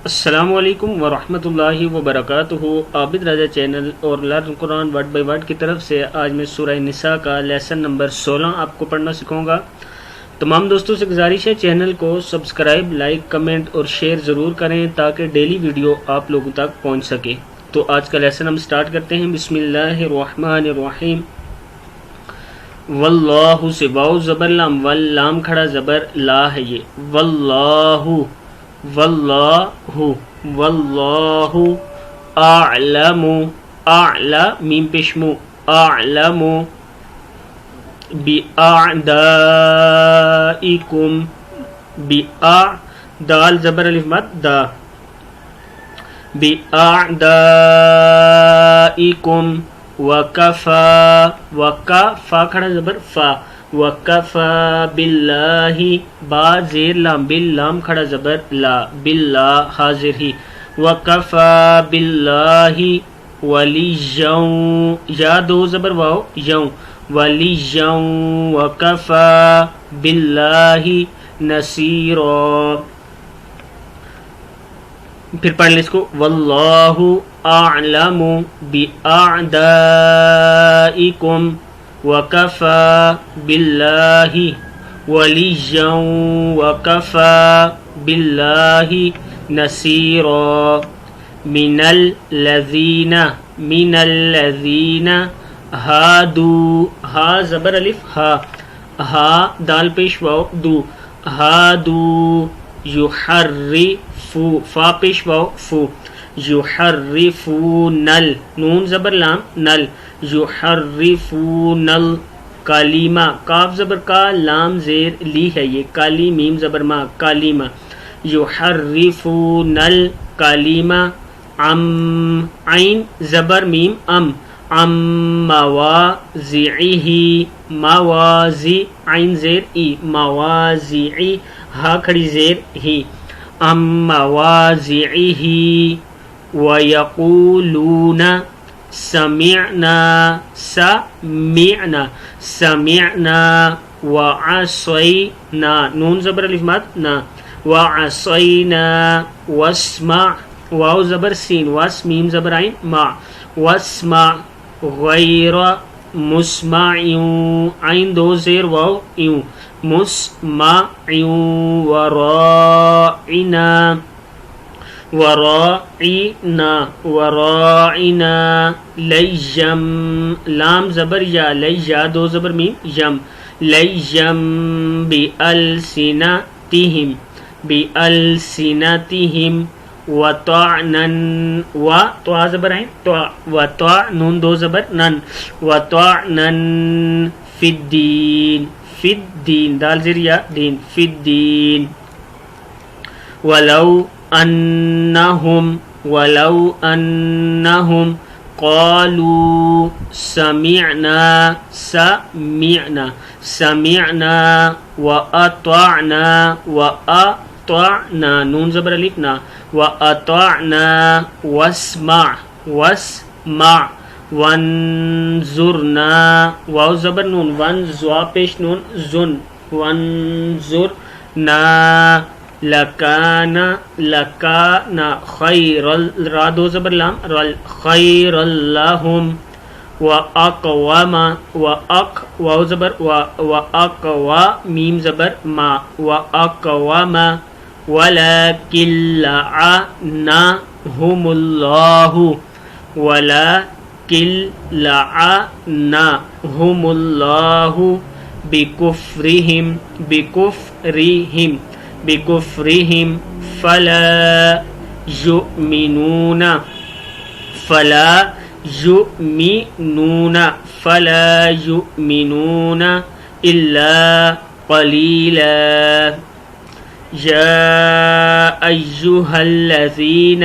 السلام علیکم ورحمۃ اللہ وبرکاتہ۔ عابد راجہ چینل اور learn Quran word by word کی طرف سے آج میں سورہ نساء کا لیسن نمبر 16 آپ کو پڑھنا سکھاؤں گا۔ تمام دوستوں سے گزارش ہے چینل کو سبسکرائب، لائک، کمنٹ اور شیئر ضرور کریں تاکہ ڈیلی ویڈیو آپ لوگوں تک پہنچ سکے۔ تو آج کا لیسن ہم سٹارٹ کرتے ہیں۔ بسم اللہ الرحمن الرحیم۔ واللہ سے واو زبر لام، واللام کھڑا زبر لا ہے یہ، واللہ واللہ واللہ اعلم، اعلی میم پیشمو، اعلم باعدائکم، دال زبر الف مد دا، باعدائکم وکفا، وکفا کھڑا زبر فا، وکفا باللہ، با زیر لام، باللام کھڑا زبر لا، باللہ حاضر ہی، وکفا باللہ ولیجاؤں، یا دو زبر واو یوں، ولیجاؤں وکفا باللہ نصیرا۔ پھر پڑھ لیں اس کو، واللہ اعلم باعدائکم وکفا باللہ ولیجا وکفا باللہ نصیرا۔ من الذین ہادو، ہا زبر الف ہا، ہا دال پیش واو دو، ہادو یحرفو، فا پیش واو فو، یحرفون نون زبر لام نل، یحرفون الکلمہ، کاف زبر کا، لام زیر لی ہے یہ، کالی میم زبر ما، کالیمہ، یحرفون الکلمہ عین زبر میم ام، مواضعہ، مواضع عین زیر ای، مواضع ہا کھڑی زیر ہی، مواضعہ، وَيَقُولُونَ سَمِعْنَا، سَمِعْنَا، سَمِعْنَا وَعَصَيْنَا، نون زبر الف مد نا، وَعَصَيْنَا وَاسْمَعْ، واو زبر سین، واس میم زبر عین ما، وَاسْمَعْ غَيْرَ مُسْمَعٍ، عین دو زیر واو یوں، مُسْمَعٍ وَرَاعِنَا، وراعینا، وراعینا لیجم، لام زبر یا، لیا دو زبر میم یم، لیجم بألسنتہم، بألسنتہم وطعنن، و طع زبر عین طع، وطع نون دو زبر نن، وطعنن فی الدین، فی الدین دال زیر یا دین، فی الدین، ولو انہم قالوا سمعنا، سمعنا، سمعنا واطعنا، واطعنا نون زبر الف نا، واطعنا واسمع، واسمع وانظرنا، واو زبر نون ون، زوا پیش نون زن، وانظرنا لکان، لکان خیر، را دو زبر لام رل، خیر لہم، واقوام، واو زبر واقوا میم زبر ما، واقوام ولکن لعنہم اللہ، ولکن لعنہم اللہ بکفرہم، بکفرہم، بکفرہم فلا یؤمنون، فلا یؤمنون، فلا یؤمنون الا قلیلا۔ یا ایہا الذین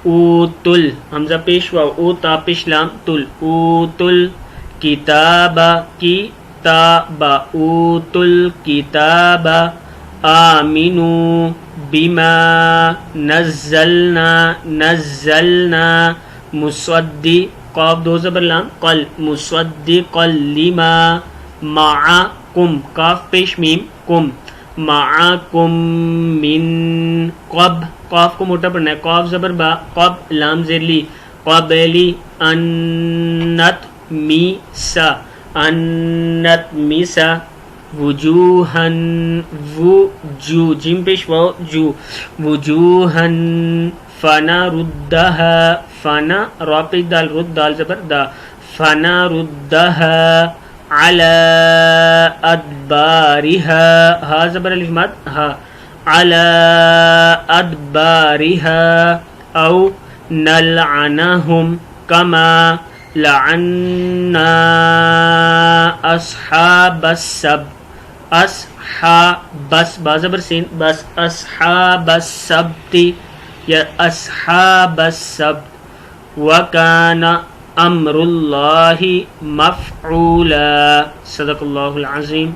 اوتل، حمزہ پیش واو، او تا پیش لام تل، اوتل کتاب، کتاب، اوتل کتاب آمنوا بما نزلنا، نزلنا مصدق، قاف دو زبر لام قل، مصدق لما معکم، کاف پیش میم کم، معکم من قاف کو موٹا پڑھنا ہے، قاف زبر با، قب لام زیر لی، قبلی، انت میسا، انت میسا، وجوہن، وجو جیم پیش واو جو، وجوہن، فنردہا، فنا را پیش دال رد دال زبر دا، فنردہا علی ادبارہا، ہا زبر الف مد ہا، علی ادبارہا او نلعنہم کما لعنا اصحاب السبت، اصحاب بازبر سین بس، اصحاب السبت یا اصحاب السبت، وکان امر اللہ مفعولا، صدق اللہ العظیم۔